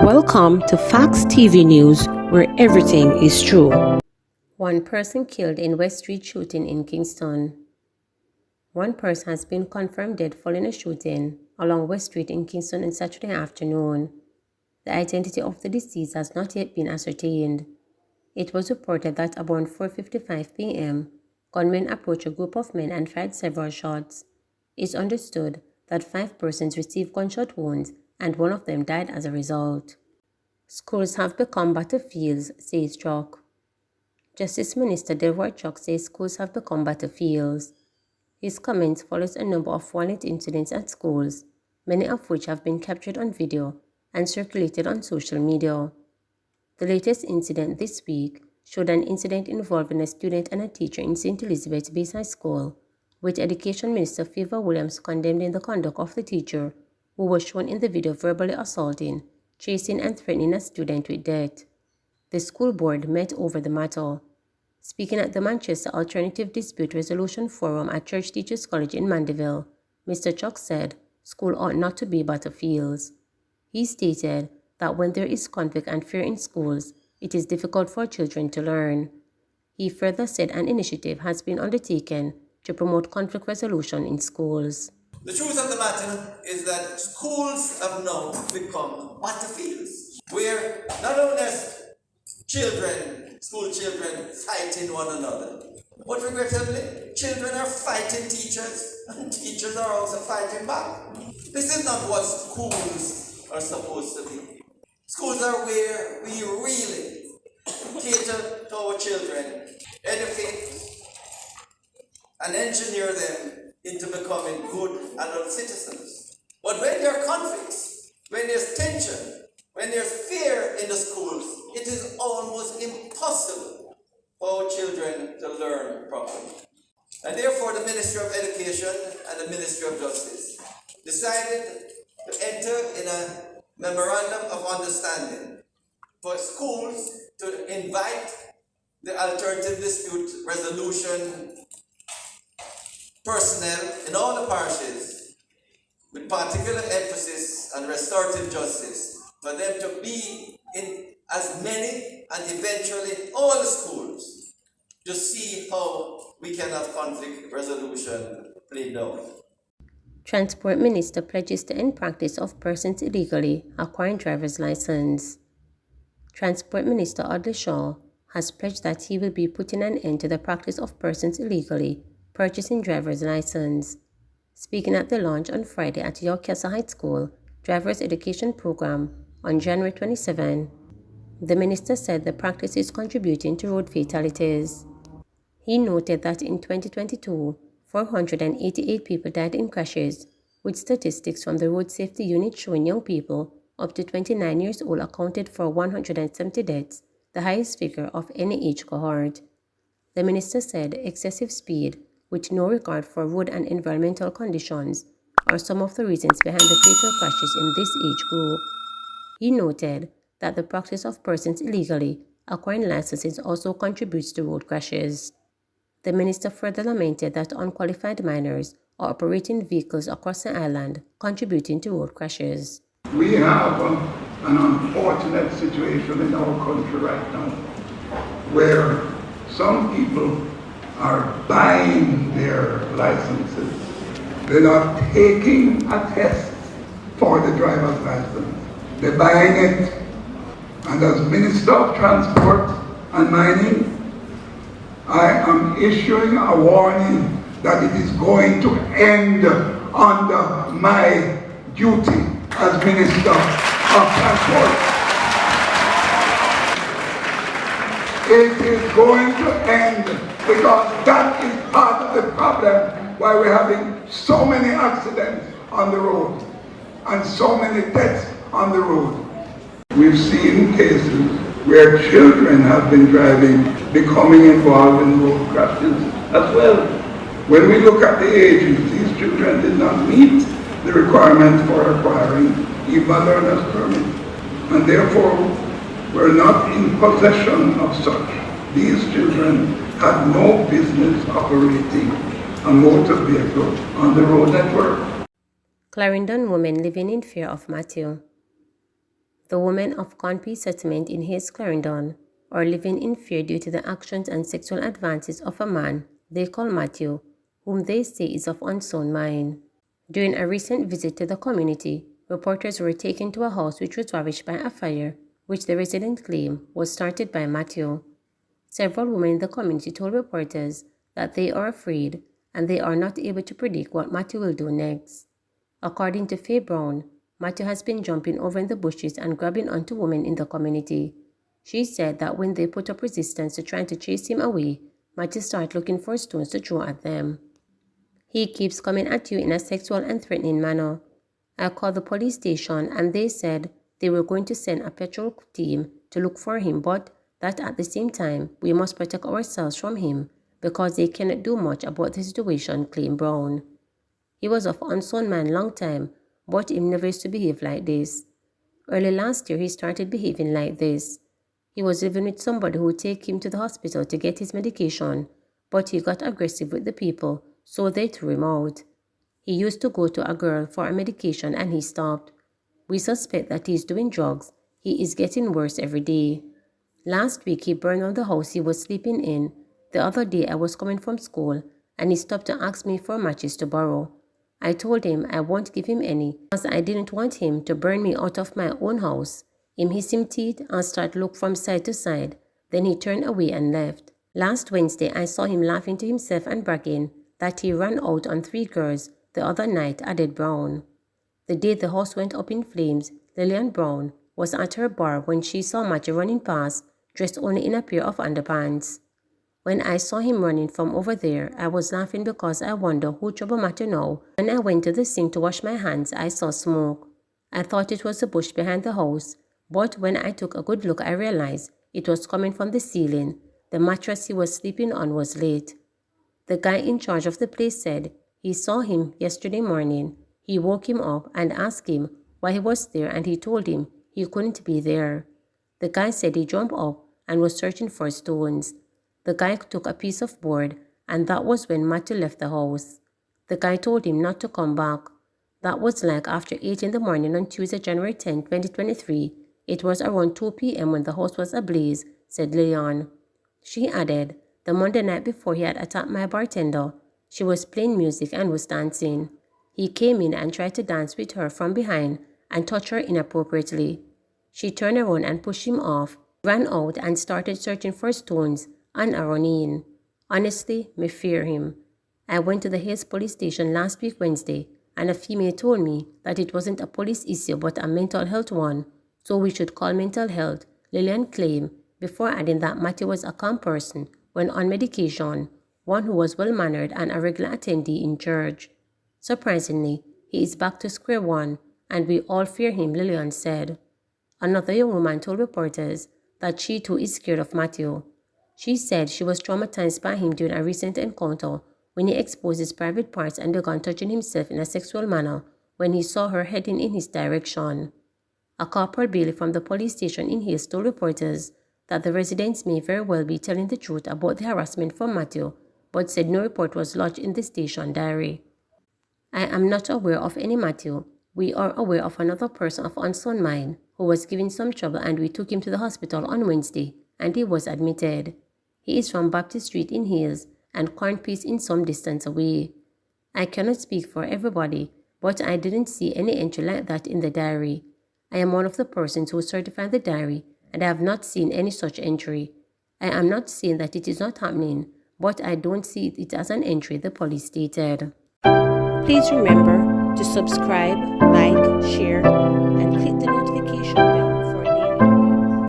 Welcome to Facts TV News, where everything is true. One person killed in West Street shooting in Kingston. One person has been confirmed dead following a shooting along West Street in Kingston on Saturday afternoon. The identity of the deceased has not yet been ascertained. It was reported that around 4:55 p.m., gunmen approached a group of men and fired several shots. It's understood that 5 persons received gunshot wounds and one of them died as a result. Schools have become battlefields, says Chalk. Justice Minister Delroy Chalk says schools have become battlefields. His comments follows a number of violent incidents at schools, many of which have been captured on video and circulated on social media. The latest incident this week showed an incident involving a student and a teacher in St. Elizabeth's Bayside School, with Education Minister Favor Williams condemning the conduct of the teacher, who was shown in the video verbally assaulting, chasing and threatening a student with death. The school board met over the matter. Speaking at the Manchester Alternative Dispute Resolution Forum at Church Teachers College in Mandeville, Mr. Chalk said school ought not to be battlefields. He stated that when there is conflict and fear in schools, it is difficult for children to learn. He further said an initiative has been undertaken to promote conflict resolution in schools. The truth of the matter is that schools have now become battlefields where not only children, school children, fighting one another, but regrettably, children are fighting teachers and teachers are also fighting back. This is not what schools are supposed to be. Schools are where we really cater to our children, educate and engineer them into becoming good adult citizens. But when there are conflicts, when there's tension, when there's fear in the schools, it is almost impossible for our children to learn properly. And therefore the Ministry of Education and the Ministry of Justice decided to enter in a memorandum of understanding for schools to invite the alternative dispute resolution personnel in all the parishes, with particular emphasis on restorative justice, for them to be in as many and eventually all the schools to see how we can have conflict resolution played out. Transport Minister pledges to end practice of persons illegally acquiring driver's license. Transport Minister Audley Shaw has pledged that he will be putting an end to the practice of persons illegally purchasing driver's license. Speaking at the launch on Friday at York Castle High School Driver's Education Program on January 27, the minister said the practice is contributing to road fatalities. He noted that in 2022, 488 people died in crashes, with statistics from the Road Safety Unit showing young people up to 29 years old accounted for 170 deaths, the highest figure of any age cohort. The minister said excessive speed, with no regard for road and environmental conditions, are some of the reasons behind the fatal crashes in this age group. He noted that the practice of persons illegally acquiring licenses also contributes to road crashes. The minister further lamented that unqualified minors are operating vehicles across the island, contributing to road crashes. We have an unfortunate situation in our country right now, where some people are buying their licenses. They're not taking a test for the driver's license. They're buying it. And as Minister of Transport and Mining, I am issuing a warning that it is going to end under my duty as Minister of Transport. It is going to end because that is part of the problem why we're having so many accidents on the road and so many deaths on the road. We've seen cases where children have been driving, becoming involved in road crashes as well. When we look at the ages, these children did not meet the requirements for acquiring even a learner's permit, and therefore were not in possession of such. These children had no business operating a motor vehicle on the road network. Clarendon women living in fear of Matthew. The women of Conpee settlement in Hayes Clarendon are living in fear due to the actions and sexual advances of a man they call Matthew, whom they say is of unsound mind. During a recent visit to the community, reporters were taken to a house which was ravaged by a fire, which the residents claim was started by Matthew. Several women in the community told reporters that they are afraid and they are not able to predict what Matthew will do next. According to Faye Brown, Matthew has been jumping over in the bushes and grabbing onto women in the community. She said that when they put up resistance to trying to chase him away, Matthew started looking for stones to throw at them. He keeps coming at you in a sexual and threatening manner. I called the police station and they said they were going to send a patrol team to look for him, but that at the same time we must protect ourselves from him because they cannot do much about the situation, claimed Brown. He was of unsound mind long time, but he never used to behave like this. Early last year he started behaving like this. He was living with somebody who would take him to the hospital to get his medication, but he got aggressive with the people, so they threw him out. He used to go to a girl for a medication and he stopped. We suspect that he is doing drugs. He is getting worse every day. Last week he burned down the house he was sleeping in. The other day I was coming from school and he stopped to ask me for matches to borrow. I told him I won't give him any because I didn't want him to burn me out of my own house. Him hiss him teeth and start look from side to side. Then he turned away and left. Last Wednesday I saw him laughing to himself and bragging that he ran out on 3 girls the other night, added Brown. The day the house went up in flames, Lillian Brown was at her bar when she saw Matthew running past, dressed only in a pair of underpants. When I saw him running from over there, I was laughing because I wonder who troubled Matthew now. When I went to the sink to wash my hands, I saw smoke. I thought it was the bush behind the house, but when I took a good look, I realized it was coming from the ceiling. The mattress he was sleeping on was lit. The guy in charge of the place said he saw him yesterday morning. He woke him up and asked him why he was there, and he told him he couldn't be there. The guy said he jumped up and was searching for stones. The guy took a piece of board, and that was when Matthew left the house. The guy told him not to come back. That was like after 8 in the morning on Tuesday, January 10, 2023. It was around 2 p.m. when the house was ablaze, said Lillian. She added, the Monday night before he had attacked my bartender. She was playing music and was dancing. He came in and tried to dance with her from behind and touch her inappropriately. She turned around and pushed him off, ran out and started searching for stones and a run-in. Honestly, me fear him. I went to the Hayes police station last week Wednesday and a female told me that it wasn't a police issue but a mental health one, so we should call mental health, Lillian claimed, before adding that Matthew was a calm person when on medication, one who was well-mannered and a regular attendee in church. Surprisingly, he is back to square one, and we all fear him, Lillian said. Another young woman told reporters that she too is scared of Matthew. She said she was traumatized by him during a recent encounter when he exposed his private parts and began touching himself in a sexual manner when he saw her heading in his direction. A Corporal Bailey from the police station in Hayes told reporters that the residents may very well be telling the truth about the harassment from Matthew, but said no report was lodged in the station diary. I am not aware of any Matthew. We are aware of another person of unsound mind who was giving some trouble and we took him to the hospital on Wednesday and he was admitted. He is from Baptist Street in Hayes and Cornpeace in some distance away. I cannot speak for everybody, but I didn't see any entry like that in the diary. I am one of the persons who certified the diary and I have not seen any such entry. I am not saying that it is not happening, but I don't see it as an entry, the police stated. Please remember to subscribe, like, share, and click the notification bell.